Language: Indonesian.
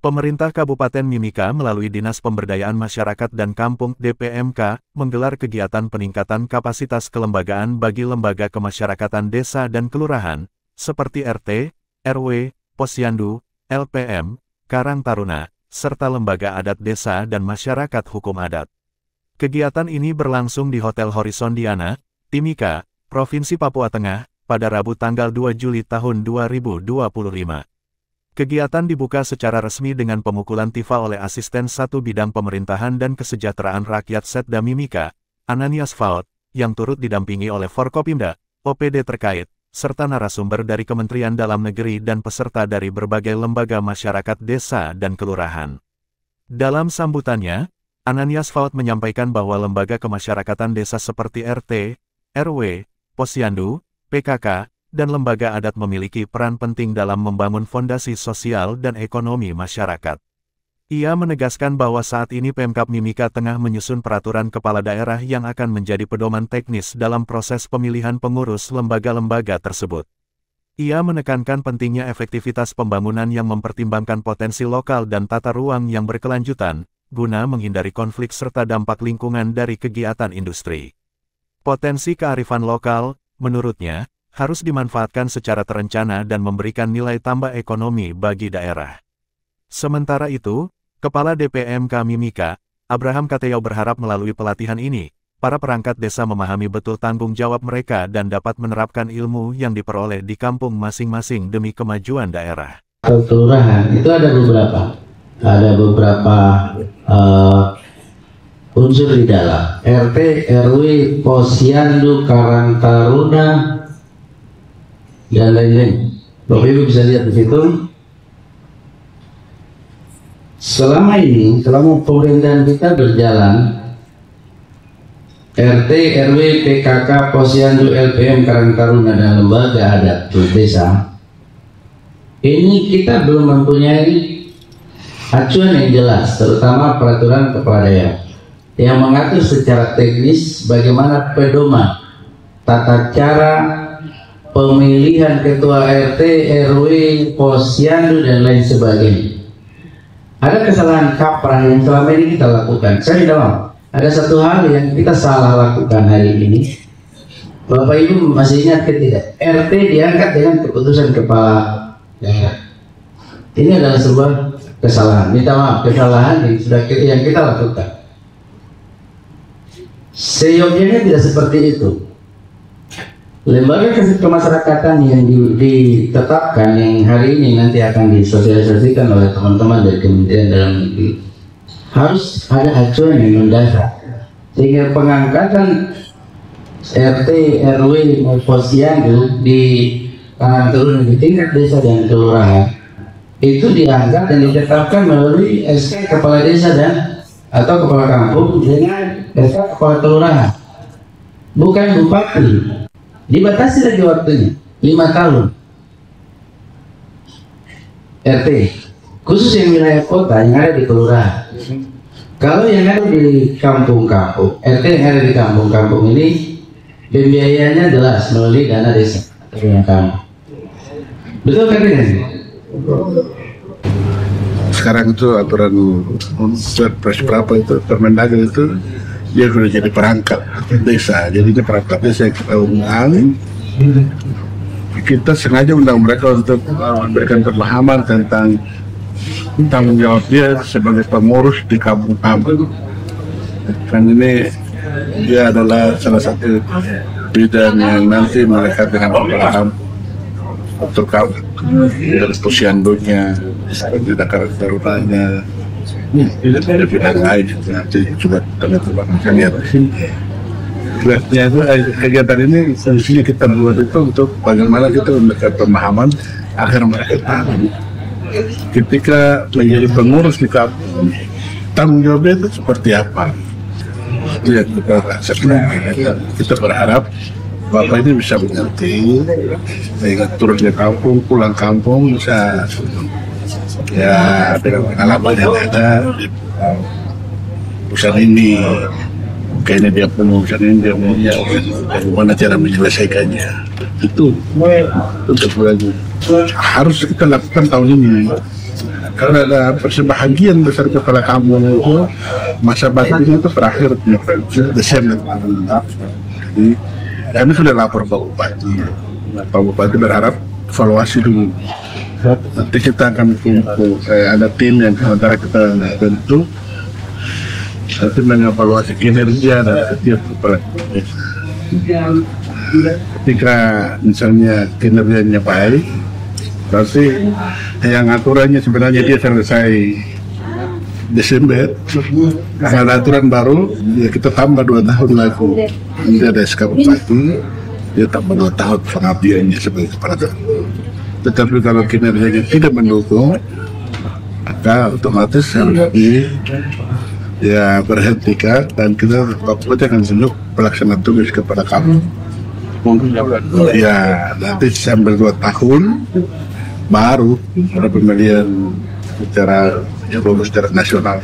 Pemerintah Kabupaten Mimika melalui Dinas Pemberdayaan Masyarakat dan Kampung (DPMK) menggelar kegiatan peningkatan kapasitas kelembagaan bagi lembaga kemasyarakatan desa dan kelurahan, seperti RT, RW, Posyandu, LPM, Karang Taruna, serta lembaga adat desa dan masyarakat hukum adat. Kegiatan ini berlangsung di Hotel Horizon Diana, Timika, Provinsi Papua Tengah, pada Rabu tanggal 2 Juli tahun 2025. Kegiatan dibuka secara resmi dengan pemukulan tifa oleh Asisten 1 Bidang Pemerintahan dan Kesejahteraan Rakyat Setda Mimika, Ananias Faud, yang turut didampingi oleh Forkopimda, OPD terkait, serta narasumber dari Kementerian Dalam Negeri dan peserta dari berbagai lembaga masyarakat desa dan kelurahan. Dalam sambutannya, Ananias Faud menyampaikan bahwa lembaga kemasyarakatan desa seperti RT, RW, Posyandu, PKK, dan lembaga adat memiliki peran penting dalam membangun fondasi sosial dan ekonomi masyarakat. Ia menegaskan bahwa saat ini Pemkab Mimika tengah menyusun peraturan kepala daerah yang akan menjadi pedoman teknis dalam proses pemilihan pengurus lembaga-lembaga tersebut. Ia menekankan pentingnya efektivitas pembangunan yang mempertimbangkan potensi lokal dan tata ruang yang berkelanjutan, guna menghindari konflik serta dampak lingkungan dari kegiatan industri. Potensi kearifan lokal, menurutnya, harus dimanfaatkan secara terencana dan memberikan nilai tambah ekonomi bagi daerah. Sementara itu, Kepala DPMK Mimika, Abraham Kateyau berharap melalui pelatihan ini, para perangkat desa memahami betul tanggung jawab mereka dan dapat menerapkan ilmu yang diperoleh di kampung masing-masing demi kemajuan daerah. Kelurahan itu ada beberapa unsur di dalam RT, RW, Posyandu, Karang Taruna, dan lain-lain. Bapak Ibu bisa lihat di situ. Selama pemerintahan kita berjalan, RT, RW, PKK, Posyandu, LPM, Karang Taruna, dan lembaga adat desa, ini kita belum mempunyai acuan yang jelas, terutama peraturan kepala daerah yang mengatur secara teknis bagaimana pedoman tata cara pemilihan ketua RT, RW, Posyandu, dan lain sebagainya. Ada kesalahan kaprah yang selama ini kita lakukan. Saya tidak mau. Ada satu hal yang kita salah lakukan hari ini. Bapak Ibu masih ingat tidak? RT diangkat dengan keputusan kepala daerah. Ini adalah sebuah kesalahan. Minta maaf, kesalahan yang kita lakukan. Seyogyanya tidak seperti itu. Lembaga kemasyarakatan yang ditetapkan yang hari ini nanti akan disosialisasikan oleh teman-teman dari Kementerian Dalam Negeri harus ada acuan yang mendasar, sehingga pengangkatan RT, RW, Posyandu di Karang Taruna di tingkat desa dan kelurahan itu diangkat dan ditetapkan melalui SK kepala desa dan atau kepala kampung dengan SK kepala kelurahan, bukan bupati. Dibatasi lagi waktunya 5 tahun. RT khusus yang wilayah kota yang ada di kelurahan. Kalau yang ada di kampung-kampung, RT yang ada di kampung-kampung ini pembiayaannya jelas melalui dana desa yang kampung. Betul kan ini? Sekarang itu aturan Perpres berapa itu Permendagri itu dia sudah jadi perangkat desa, jadi ini perangkat desa yang kita undang. Kita sengaja undang mereka untuk memberikan pemahaman tentang tanggung jawab dia sebagai pengurus di kampung-kampung. Dan ini dia adalah salah satu bidang yang nanti mereka dengan pengalaman untuk kampung dari Posyandunya, di Karang Tarunanya. Ada bidang lain nanti juga teman-teman akan lihat. Kegiatan ini fungsinya kita buat itu untuk bagaimana kita memberikan pemahaman agar mereka tahu ketika menjadi pengurus di kampung tanggung jawabnya itu seperti apa. Ya, kita berharap Bapak ini bisa mengerti, sehingga turun ke kampung, pulang kampung bisa ya dengan pengalaman yang ada di perusahaan ini, kayaknya dia punya perusahaan ini, dia punya bagaimana cara menyelesaikannya. Itu untuk harus kita lakukan tahun ini. Karena ada persebahagian besar kepala kampung itu masa baktinya itu terakhir Desember. Jadi kami sudah lapor Pak Bupati. Pak Bupati berharap evaluasi dulu. Nanti kita akan kumpul, ada tim yang sementara kita bentuk, nanti mengevaluasi kinerja dan setiap kepala desa. Ketika misalnya kinerjanya baik, berarti yang aturannya sebenarnya dia selesai Desember. Ada aturan baru, ya kita tambah 2 tahun lagi. Nanti ada SK Bupati, dia tambah 2 tahun pengabdiannya sebagai kepala desa. Tetapi kalau kinerjanya tidak mendukung, maka otomatis harus ya berhentikan dan kita akan tunjuk pelaksana tugas kepada kami. Ya nanti sambil 2 tahun baru ada pemilihan secara nasional.